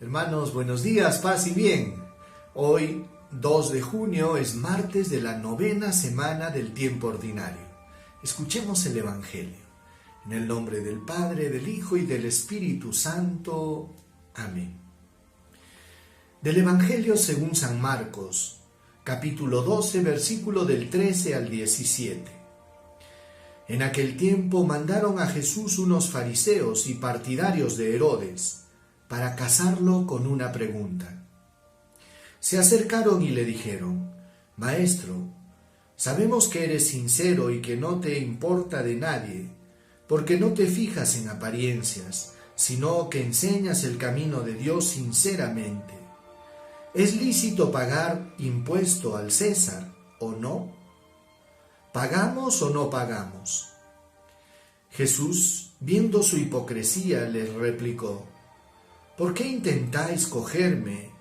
Hermanos, buenos días, paz y bien. Hoy, 2 de junio, es martes de la 9ª semana del tiempo ordinario. Escuchemos el Evangelio. En el nombre del Padre, del Hijo y del Espíritu Santo. Amén. Del Evangelio según San Marcos, capítulo 12, versículo del 13 al 17. En aquel tiempo mandaron a Jesús unos fariseos y partidarios de Herodes para casarlo con una pregunta. Se acercaron y le dijeron: Maestro, sabemos que eres sincero y que no te importa de nadie, porque no te fijas en apariencias, sino que enseñas el camino de Dios sinceramente. ¿Es lícito pagar impuesto al César o no? ¿Pagamos o no pagamos? Jesús, viendo su hipocresía, les replicó: ¿Por qué intentáis cogerme?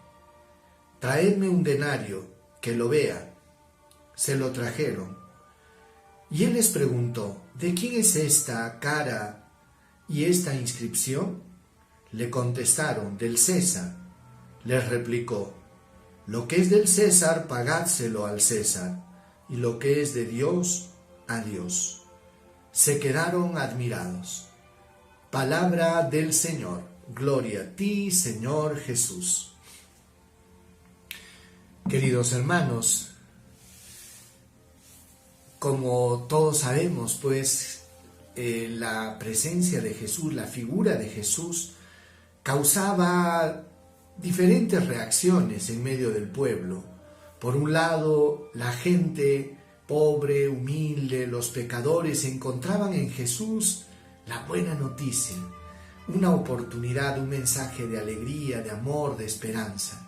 Traedme un denario, que lo vea. Se lo trajeron. Y él les preguntó: ¿de quién es esta cara y esta inscripción? Le contestaron: del César. Les replicó: lo que es del César, pagádselo al César, y lo que es de Dios, a Dios. Se quedaron admirados. Palabra del Señor. Gloria a ti, Señor Jesús. Queridos hermanos, como todos sabemos, pues la presencia de Jesús, la figura de Jesús, causaba diferentes reacciones en medio del pueblo. Por un lado, la gente pobre, humilde, los pecadores encontraban en Jesús la buena noticia, una oportunidad, un mensaje de alegría, de amor, de esperanza.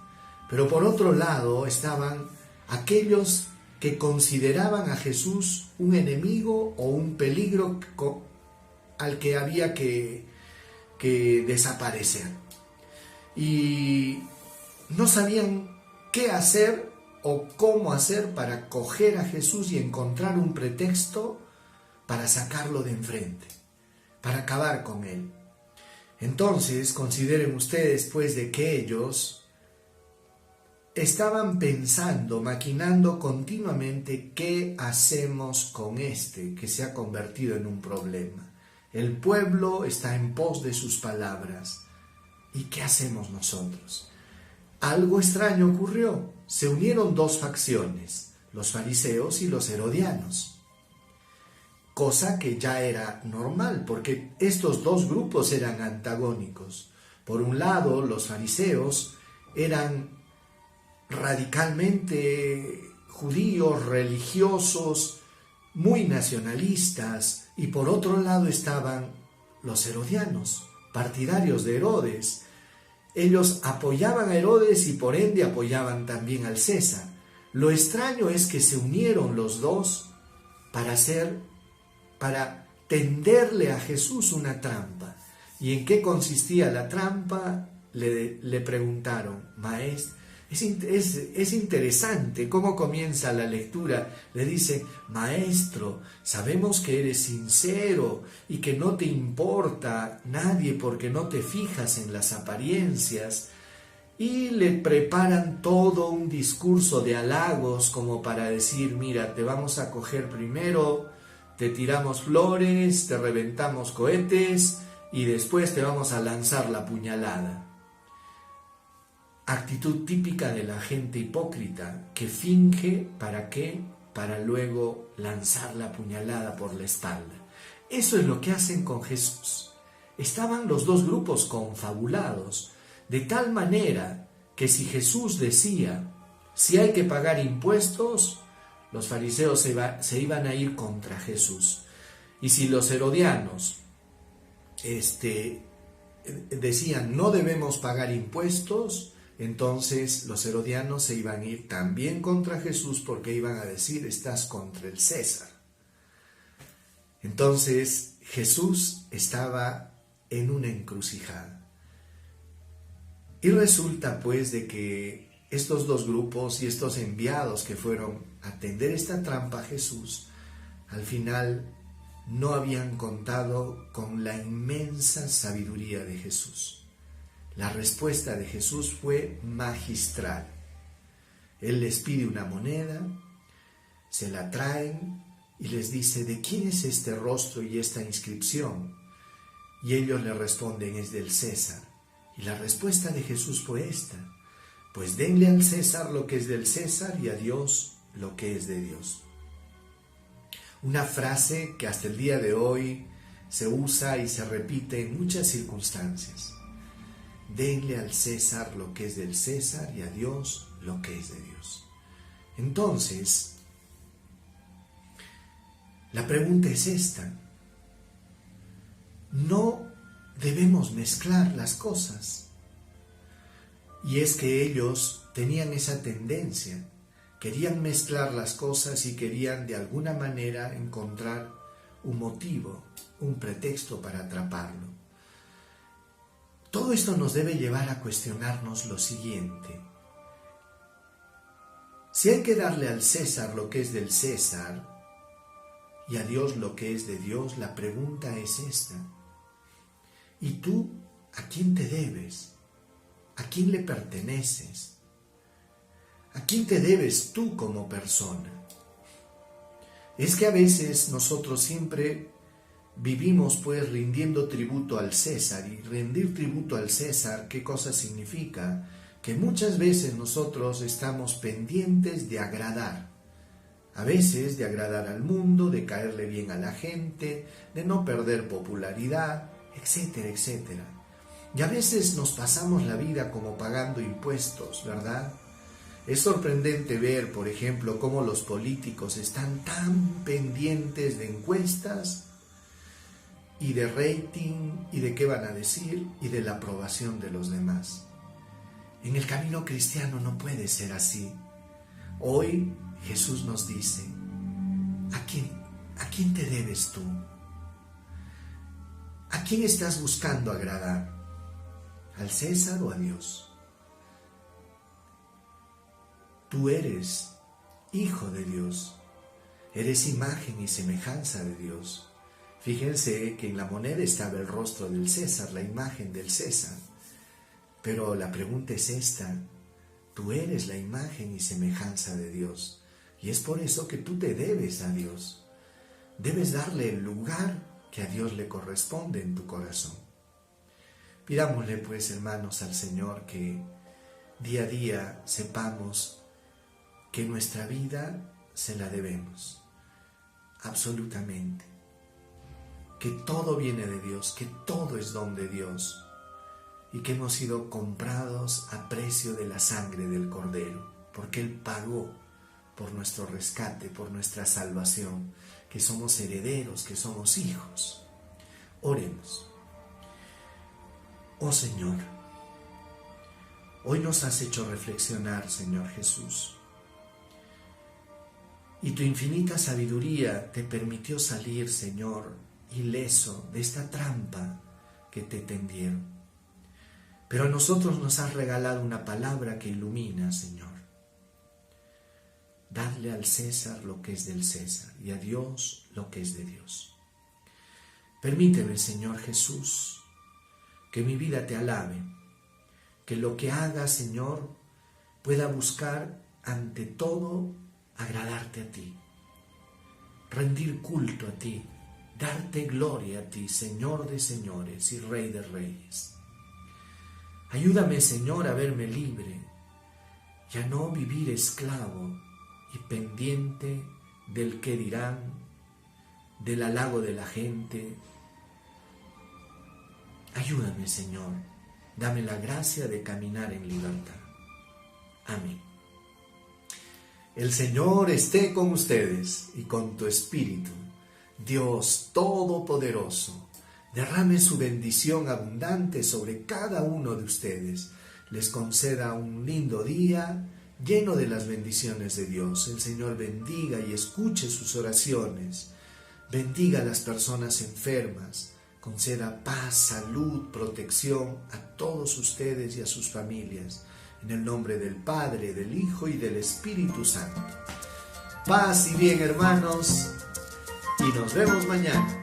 Pero por otro lado estaban aquellos que consideraban a Jesús un enemigo o un peligro al que había que desaparecer. Y no sabían qué hacer o cómo hacer para coger a Jesús y encontrar un pretexto para sacarlo de enfrente, para acabar con él. Entonces, consideren ustedes pues de que ellos estaban pensando, maquinando continuamente qué hacemos con este que se ha convertido en un problema. El pueblo está en pos de sus palabras. ¿Y qué hacemos nosotros? Algo extraño ocurrió. Se unieron dos facciones, los fariseos y los herodianos. Cosa que ya era normal, porque estos dos grupos eran antagónicos. Por un lado, los fariseos eran radicalmente judíos, religiosos, muy nacionalistas, y por otro lado estaban los herodianos, partidarios de Herodes. Ellos apoyaban a Herodes y por ende apoyaban también al César. Lo extraño es que se unieron los dos para tenderle a Jesús una trampa. ¿Y en qué consistía la trampa? Le preguntaron: Maestro. Es interesante cómo comienza la lectura. Le dice: Maestro, sabemos que eres sincero y que no te importa nadie porque no te fijas en las apariencias. Y le preparan todo un discurso de halagos como para decir: mira, te vamos a coger primero, te tiramos flores, te reventamos cohetes y después te vamos a lanzar la puñalada. Actitud típica de la gente hipócrita que finge, ¿para qué? Para luego lanzar la puñalada por la espalda. Eso es lo que hacen con Jesús. Estaban los dos grupos confabulados, de tal manera que si Jesús decía: si hay que pagar impuestos, los fariseos se iban a ir contra Jesús. Y si los herodianos decían: no debemos pagar impuestos, entonces los herodianos se iban a ir también contra Jesús, porque iban a decir: estás contra el César. Entonces Jesús estaba en una encrucijada. Y resulta pues de que estos dos grupos y estos enviados que fueron a tender esta trampa a Jesús, al final no habían contado con la inmensa sabiduría de Jesús. La respuesta de Jesús fue magistral. Él les pide una moneda, se la traen y les dice: ¿de quién es este rostro y esta inscripción? Y ellos le responden: es del César. Y la respuesta de Jesús fue esta: pues denle al César lo que es del César y a Dios lo que es de Dios. Una frase que hasta el día de hoy se usa y se repite en muchas circunstancias. Denle al César lo que es del César y a Dios lo que es de Dios. Entonces, la pregunta es esta: no debemos mezclar las cosas. Y es que ellos tenían esa tendencia, querían mezclar las cosas y querían de alguna manera encontrar un motivo, un pretexto para atraparlo. Todo esto nos debe llevar a cuestionarnos lo siguiente: si hay que darle al César lo que es del César y a Dios lo que es de Dios, la pregunta es esta: ¿y tú a quién te debes? ¿A quién le perteneces? ¿A quién te debes tú como persona? Es que a veces nosotros siempre vivimos pues rindiendo tributo al César, y rendir tributo al César, ¿qué cosa significa? Que muchas veces nosotros estamos pendientes de agradar. A veces de agradar al mundo, de caerle bien a la gente, de no perder popularidad, etcétera, etcétera. Y a veces nos pasamos la vida como pagando impuestos, ¿verdad? Es sorprendente ver, por ejemplo, cómo los políticos están tan pendientes de encuestas y de rating y de qué van a decir y de la aprobación de los demás. En el camino cristiano no puede ser así. Hoy Jesús nos dice: ¿a quién te debes tú? ¿A quién estás buscando agradar? ¿Al César o a Dios? Tú eres hijo de Dios, eres imagen y semejanza de Dios. Fíjense que en la moneda estaba el rostro del César, la imagen del César. Pero la pregunta es esta: tú eres la imagen y semejanza de Dios, y es por eso que tú te debes a Dios. Debes darle el lugar que a Dios le corresponde en tu corazón. Pidámosle pues, hermanos, al Señor que día a día sepamos que nuestra vida se la debemos, absolutamente. Que todo viene de Dios, que todo es don de Dios, y que hemos sido comprados a precio de la sangre del Cordero, porque Él pagó por nuestro rescate, por nuestra salvación, que somos herederos, que somos hijos. Oremos. Oh Señor, hoy nos has hecho reflexionar, Señor Jesús, y tu infinita sabiduría te permitió salir, Señor, ileso de esta trampa que te tendieron. Pero a nosotros nos has regalado una palabra que ilumina, Señor. Dadle al César lo que es del César y a Dios lo que es de Dios. Permíteme, Señor Jesús, que mi vida te alabe, que lo que haga, Señor, pueda buscar ante todo agradarte a ti, rendir culto a ti, darte gloria a ti, Señor de señores y Rey de reyes. Ayúdame, Señor, a verme libre y a no vivir esclavo y pendiente del qué dirán, del halago de la gente. Ayúdame, Señor, dame la gracia de caminar en libertad. Amén. El Señor esté con ustedes y con tu espíritu. Dios Todopoderoso, derrame su bendición abundante sobre cada uno de ustedes. Les conceda un lindo día lleno de las bendiciones de Dios. El Señor bendiga y escuche sus oraciones. Bendiga a las personas enfermas. conceda paz, salud, protección a todos ustedes y a sus familias. En el nombre del Padre, del Hijo y del Espíritu Santo. Paz y bien, hermanos, y nos vemos mañana.